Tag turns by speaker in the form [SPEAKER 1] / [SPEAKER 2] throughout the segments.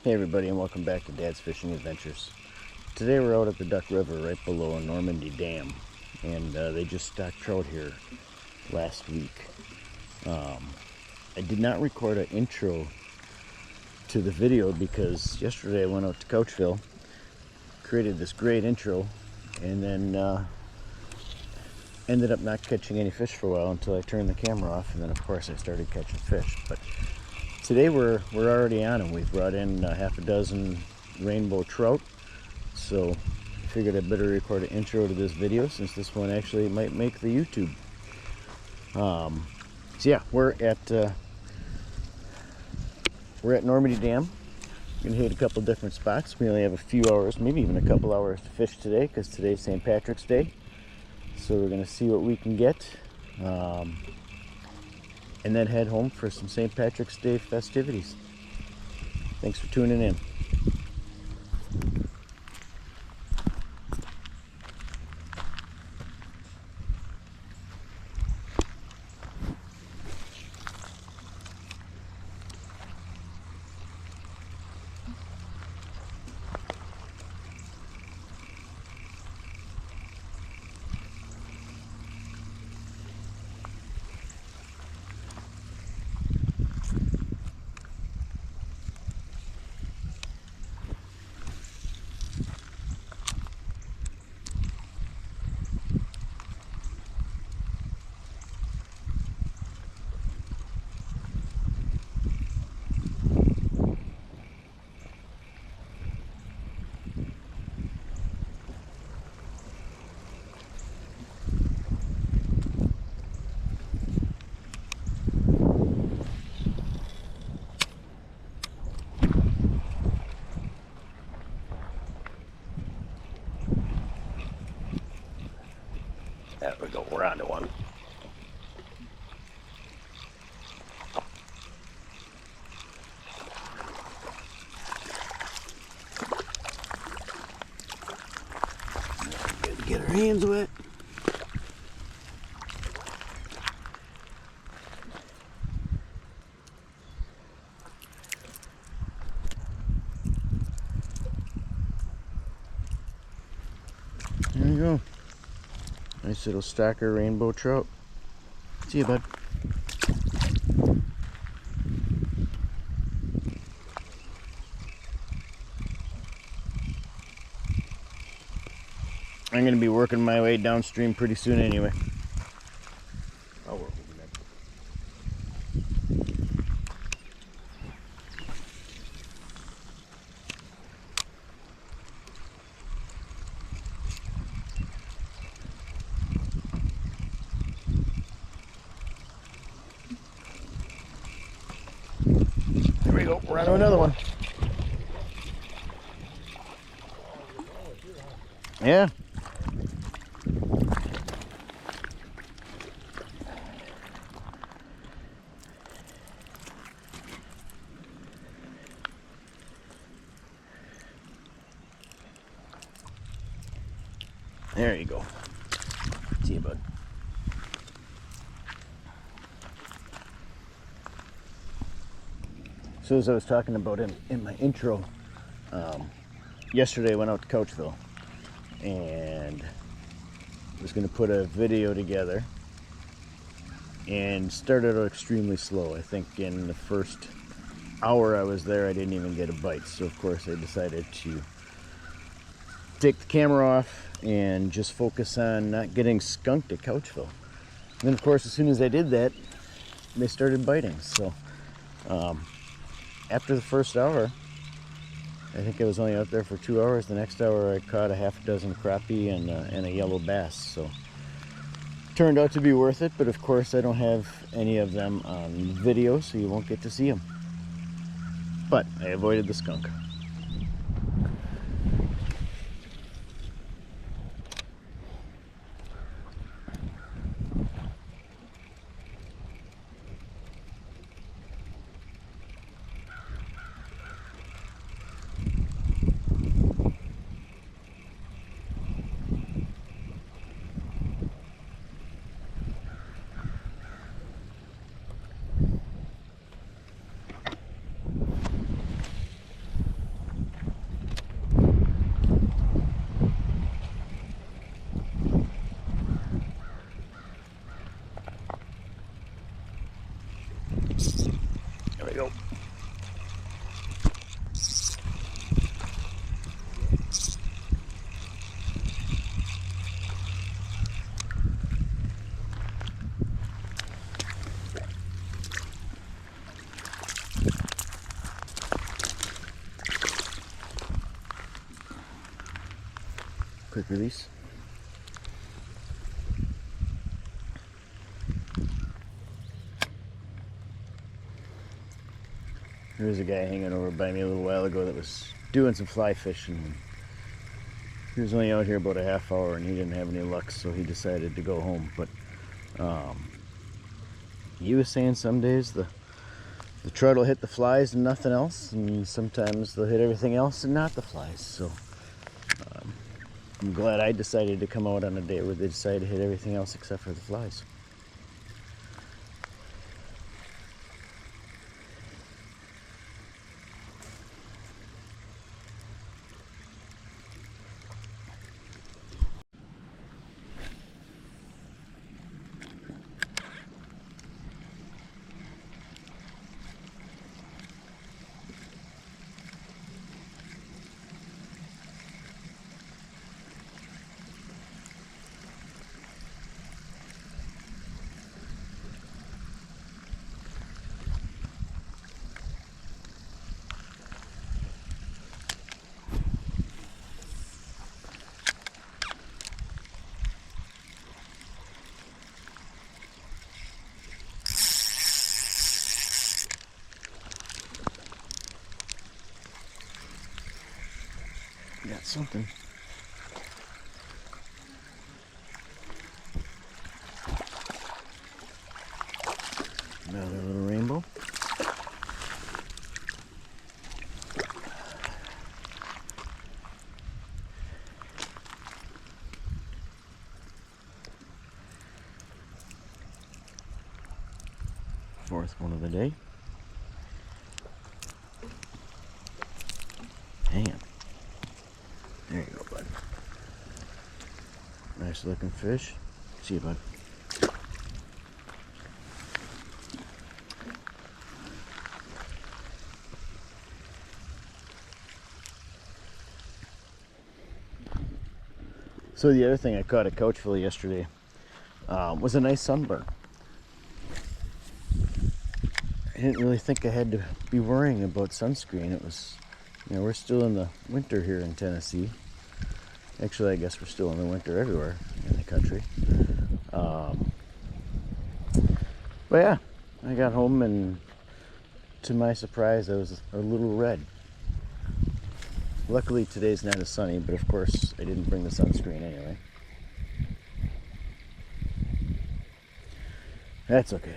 [SPEAKER 1] Hey everybody, and welcome back to Dad's Fishing Adventures. Today we're out at the Duck River right below Normandy Dam, and they just stocked trout here last week. I did not record an intro to the video because yesterday I went out to Couchville, created this great intro, and then ended up not catching any fish for a while until I turned the camera off, and then of course I started catching fish. But today we're already on them. We've brought in half a dozen rainbow trout, so I figured I'd better record an intro to this video since this one actually might make the YouTube. So yeah, we're at Normandy Dam. We're gonna hit a couple different spots. We only have a few hours, maybe even a couple hours to fish today because today's St. Patrick's Day. So we're gonna see what we can get. And then head home for some St. Patrick's Day festivities. Thanks for tuning in. There we go, we're on to one. Good to get our hands wet. There you go. Nice little stacker rainbow trout. See you, bud. I'm going to be working my way downstream pretty soon anyway. I'll work with you next. There we go, we're on to another one. Yeah. There you go. See you, bud. So as I was talking about in my intro, yesterday I went out to Couchville and was going to put a video together and started out extremely slow. I think in the first hour I was there I didn't even get a bite, so of course I decided to take the camera off and just focus on not getting skunked at Couchville. And then of course as soon as I did that they started biting. So after the first hour, I think I was only out there for 2 hours. The next hour I caught a half dozen crappie and a yellow bass. So turned out to be worth it, but of course I don't have any of them on video, so you won't get to see them. But I avoided the skunk. we go. Quick release. There was a guy hanging over by me a little while ago that was doing some fly fishing. He was only out here about a half hour and he didn't have any luck, so he decided to go home. But he was saying some days the trout will hit the flies and nothing else, and sometimes they'll hit everything else and not the flies. So I'm glad I decided to come out on a day where they decided to hit everything else except for the flies. Got something. Another little rainbow. Fourth one of the day. Hang on. There you go, bud. Nice looking fish. See you, bud. So the other thing I caught at Couchville yesterday was a nice sunburn. I didn't really think I had to be worrying about sunscreen. It was, you know, we're still in the winter here in Tennessee. Actually, I guess we're still in the winter everywhere in the country. But yeah, I got home and to my surprise, I was a little red. Luckily, today's not as sunny, but of course, I didn't bring the sunscreen anyway. That's okay.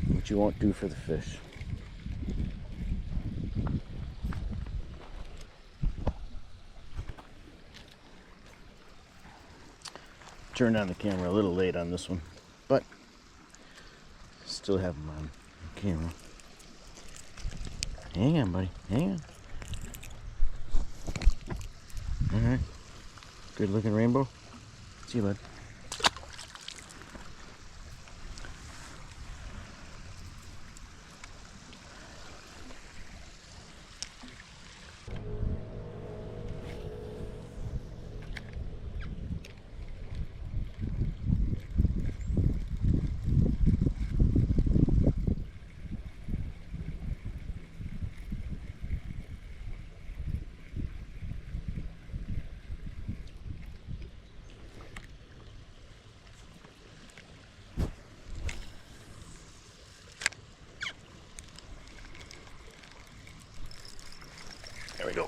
[SPEAKER 1] What you won't do for the fish. Turned on the camera a little late on this one, but still have them on camera. Hang on, buddy. Hang on. Alright. Good looking rainbow. See you, bud. There we go.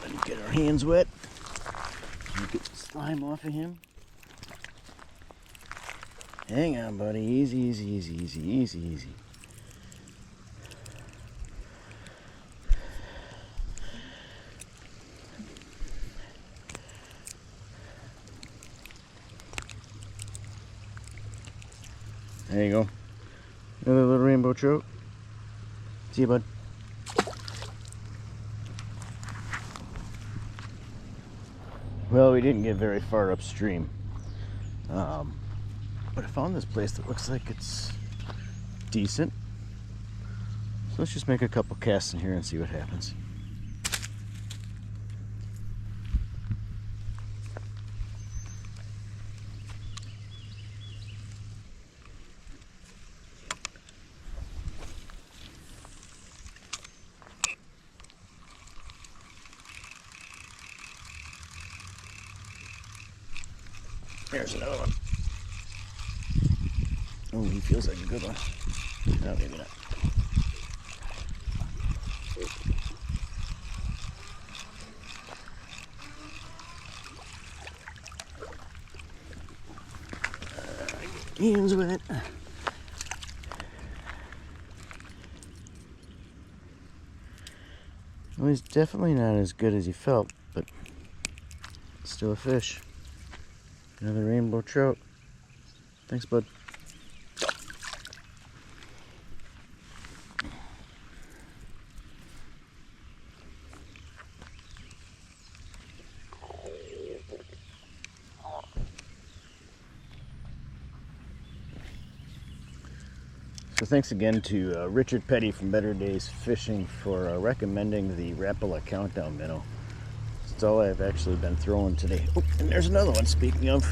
[SPEAKER 1] Let's get our hands wet. Get some slime off of him. Hang on, buddy. Easy, easy, easy, easy, easy, easy. There you go. Another little rainbow trout. See you, bud. Well, we didn't get very far upstream. But I found this place that looks like it's decent. So let's just make a couple casts in here and see what happens. There's another one. Oh, he feels like a good one. No, maybe not. Hands wet. Well, he's definitely not as good as he felt, but still a fish. Another rainbow trout. Thanks, bud. So thanks again to Richard Petty from Better Days Fishing for recommending the Rapala Countdown minnow. That's all I've actually been throwing today. Oh, and there's another one, speaking of.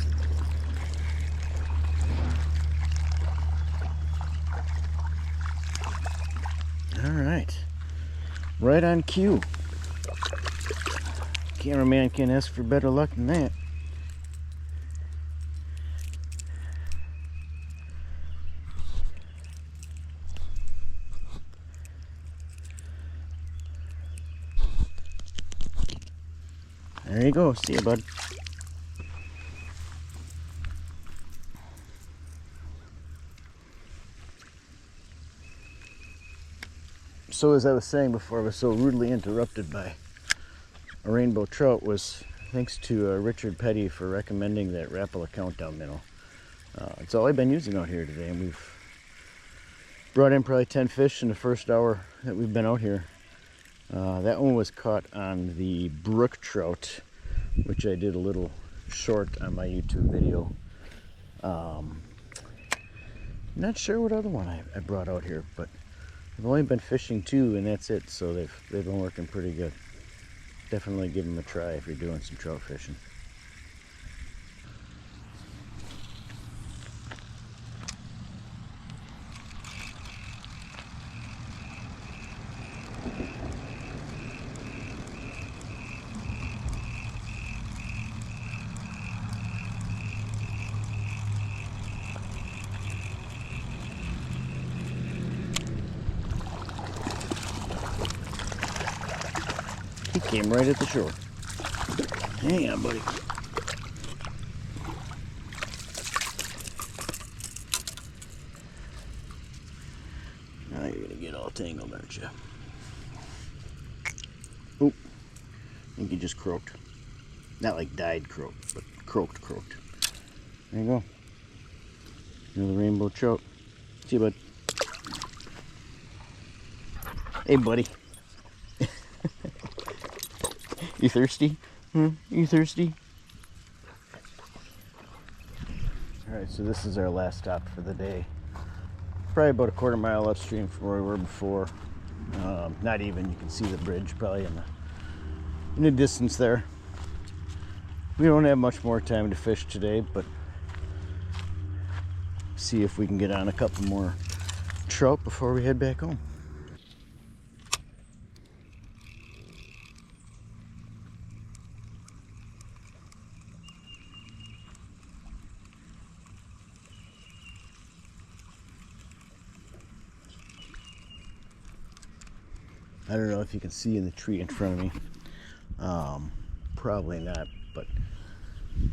[SPEAKER 1] All right. Right on cue. Cameraman can't ask for better luck than that. There you go. See you, bud. So as I was saying before, I was so rudely interrupted by a rainbow trout, was thanks to Richard Petty for recommending that Rapala Countdown minnow. It's all I've been using out here today, and we've brought in probably 10 fish in the first hour that we've been out here. That one was caught on the brook trout, which I did a little short on my YouTube video. Not sure what other one I brought out here, but I've only been fishing 2 and that's it, so they've been working pretty good. Definitely give them a try if you're doing some trout fishing. He came right at the shore. Hang on, buddy. Now you're gonna get all tangled, aren't you? Oop. I think he just croaked. Not like died croaked, but croaked. There you go. Another rainbow trout. See you, bud. Hey, buddy. You thirsty? You thirsty? Alright, so this is our last stop for the day. Probably about a quarter mile upstream from where we were before. Not even, you can see the bridge probably in the distance there. We don't have much more time to fish today, but see if we can get on a couple more trout before we head back home. I don't know if you can see in the tree in front of me. Probably not, but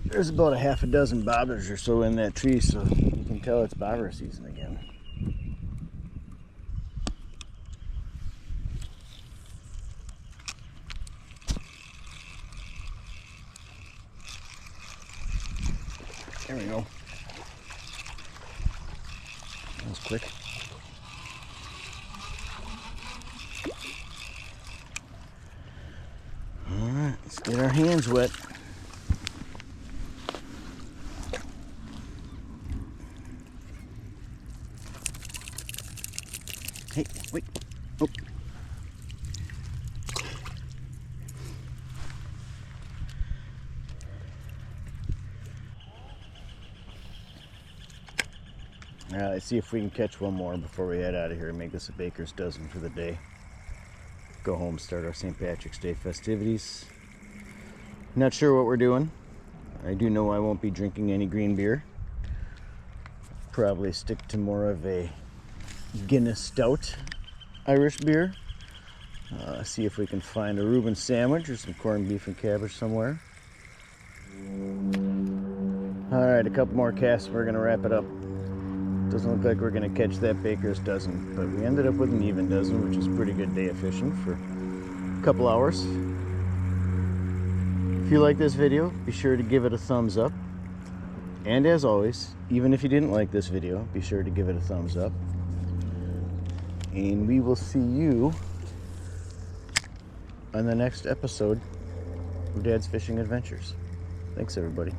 [SPEAKER 1] there's about a half a dozen bobbers or so in that tree, so you can tell it's bobber season again. There we go. That was quick. Get our hands wet. Hey, wait. Oh. Let's see if we can catch one more before we head out of here and make this a baker's dozen for the day. Go home, start our St. Patrick's Day festivities. Not sure what we're doing. I do know I won't be drinking any green beer. Probably stick to more of a Guinness Stout Irish beer. See if we can find a Reuben sandwich or some corned beef and cabbage somewhere. Alright, a couple more casts, we're going to wrap it up. Doesn't look like we're going to catch that baker's dozen, but we ended up with an even dozen, which is a pretty good day of fishing for a couple hours. If you like this video, be sure to give it a thumbs up. And as always, even if you didn't like this video, be sure to give it a thumbs up. And we will see you on the next episode of Dad's Fishing Adventures. Thanks, everybody.